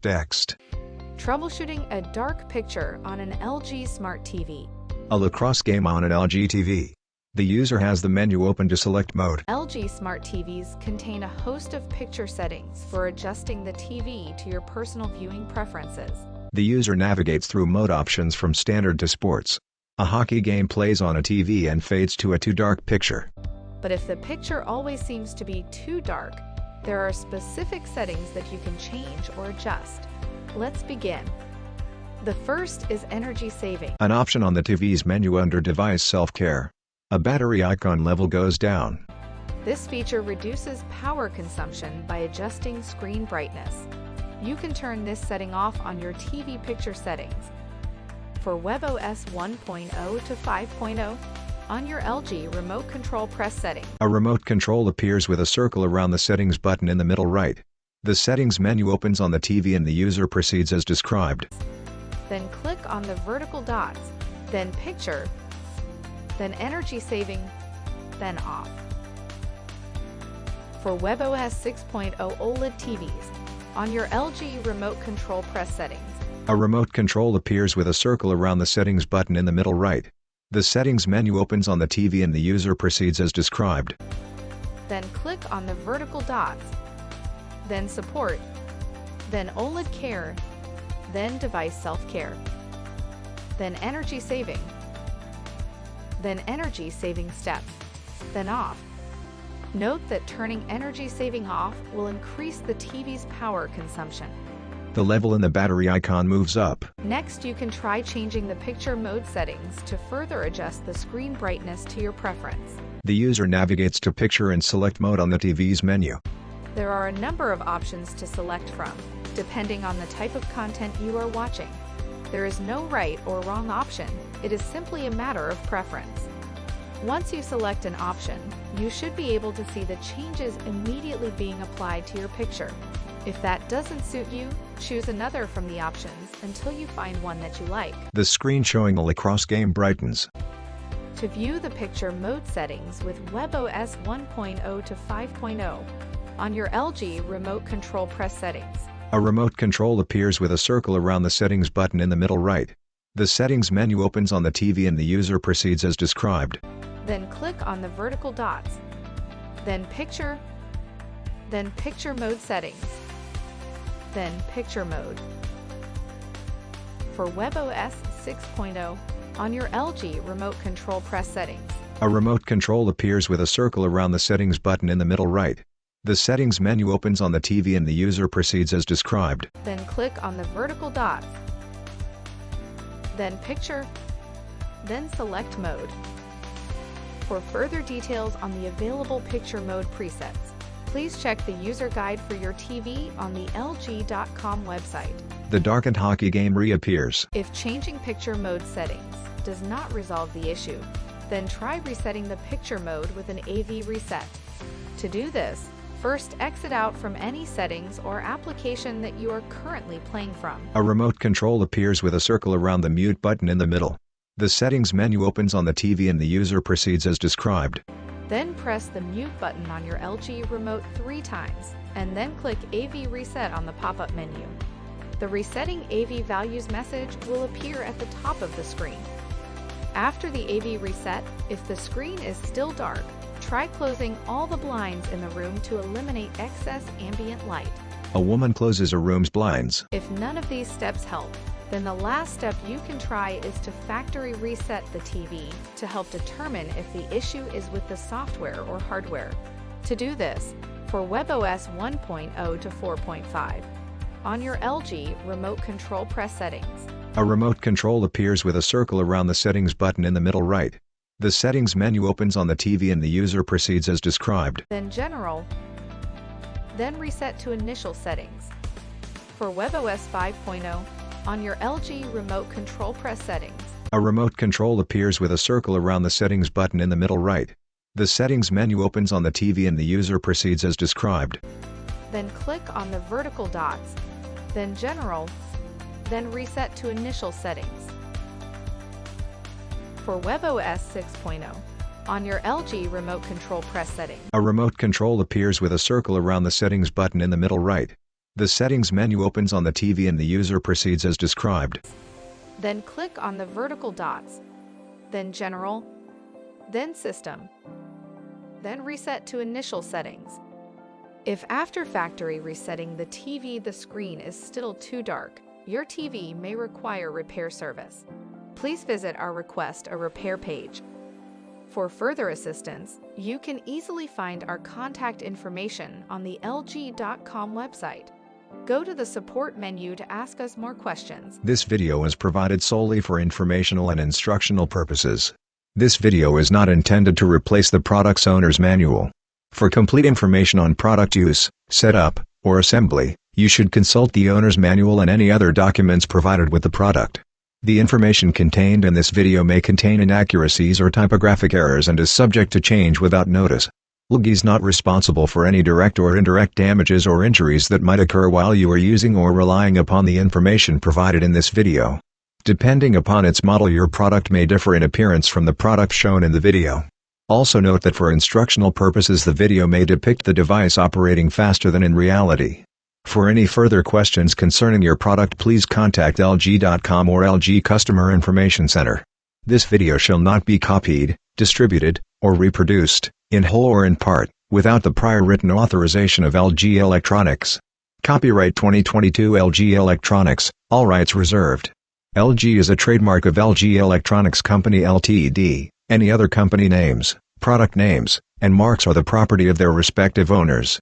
Text. Troubleshooting a dark picture on an LG Smart TV. A lacrosse game on an LG TV. The user has the menu open to select mode. LG Smart TVs contain a host of picture settings for adjusting the TV to your personal viewing preferences. The user navigates through mode options from standard to sports. A hockey game plays on a TV and fades to a too dark picture. But if the picture always seems to be too dark, there are specific settings that you can change or adjust. Let's begin. The first is energy saving. An option on the TV's menu under Device Self-Care. A battery icon level goes down. This feature reduces power consumption by adjusting screen brightness. You can turn this setting off on your TV picture settings. For WebOS 1.0 to 5.0, on your LG remote control, press Settings. A remote control appears with a circle around the Settings button in the middle right. The Settings menu opens on the TV and the user proceeds as described. Then click on the vertical dots, then Picture, then Energy Saving, then Off. For WebOS 6.0 OLED TVs, on your LG remote control, press Settings. A remote control appears with a circle around the Settings button in the middle right. The Settings menu opens on the TV and the user proceeds as described. Then click on the vertical dots, then Support, then OLED Care, then Device Self-Care, then Energy Saving, then Energy Saving Step, then Off. Note that turning energy saving off will increase the TV's power consumption. The level in the battery icon moves up. Next, you can try changing the picture mode settings to further adjust the screen brightness to your preference. The user navigates to Picture and select Mode on the TV's menu. There are a number of options to select from, depending on the type of content you are watching. There is no right or wrong option, it is simply a matter of preference. Once you select an option, you should be able to see the changes immediately being applied to your picture. If that doesn't suit you, choose another from the options until you find one that you like. The screen showing a lacrosse game brightens. To view the picture mode settings with WebOS 1.0 to 5.0, on your LG remote control, press Settings. A remote control appears with a circle around the Settings button in the middle right. The Settings menu opens on the TV and the user proceeds as described. Then click on the vertical dots, then Picture, then Picture Mode Settings, then Picture Mode. For WebOS 6.0, on your LG remote control, press Settings. A remote control appears with a circle around the Settings button in the middle right. The Settings menu opens on the TV and the user proceeds as described. Then click on the vertical dots, then Picture, then select Mode. For further details on the available picture mode presets, please check the user guide for your TV on the LG.com website. The darkened hockey game reappears. If changing picture mode settings does not resolve the issue, then try resetting the picture mode with an AV reset. To do this, first exit out from any settings or application that you are currently playing from. A remote control appears with a circle around the mute button in the middle. The Settings menu opens on the TV and the user proceeds as described. Then press the mute button on your LG remote 3 times, and then click AV Reset on the pop-up menu. The Resetting AV Values message will appear at the top of the screen. After the AV reset, if the screen is still dark, try closing all the blinds in the room to eliminate excess ambient light. A woman closes a room's blinds. If none of these steps help, then the last step you can try is to factory reset the TV to help determine if the issue is with the software or hardware. To do this, for WebOS 1.0 to 4.5, on your LG remote control, press Settings. A remote control appears with a circle around the Settings button in the middle right. The Settings menu opens on the TV and the user proceeds as described. Then General, then Reset to Initial Settings. For WebOS 5.0, on your LG remote control, press Settings. A remote control appears with a circle around the Settings button in the middle right. The Settings menu opens on the TV and the user proceeds as described. Then click on the vertical dots, then General, then Reset to Initial Settings. For WebOS 6.0, on your LG remote control, press Settings. A remote control appears with a circle around the Settings button in the middle right. The settings menu opens on the TV and the user proceeds as described. Then click on the vertical dots, then General, then System, then Reset to initial settings. If after factory resetting the screen is still too dark, your TV may require repair service. Please visit our Request a Repair page. For further assistance, you can easily find our contact information on the LG.com website. Go to the support menu to ask us more questions. This video is provided solely for informational and instructional purposes. This video is not intended to replace the product's owner's manual. For complete information on product use, setup, or assembly, you should consult the owner's manual and any other documents provided with the product. The information contained in this video may contain inaccuracies or typographic errors and is subject to change without notice. LG is not responsible for any direct or indirect damages or injuries that might occur while you are using or relying upon the information provided in this video. Depending upon its model, your product may differ in appearance from the product shown in the video. Also note that for instructional purposes the video may depict the device operating faster than in reality. For any further questions concerning your product, please contact LG.com or LG Customer Information Center. This video shall not be copied, distributed, or reproduced, in whole or in part, without the prior written authorization of LG Electronics. Copyright 2022 LG Electronics, all rights reserved. LG is a trademark of LG Electronics Company Ltd. Any other company names, product names, and marks are the property of their respective owners.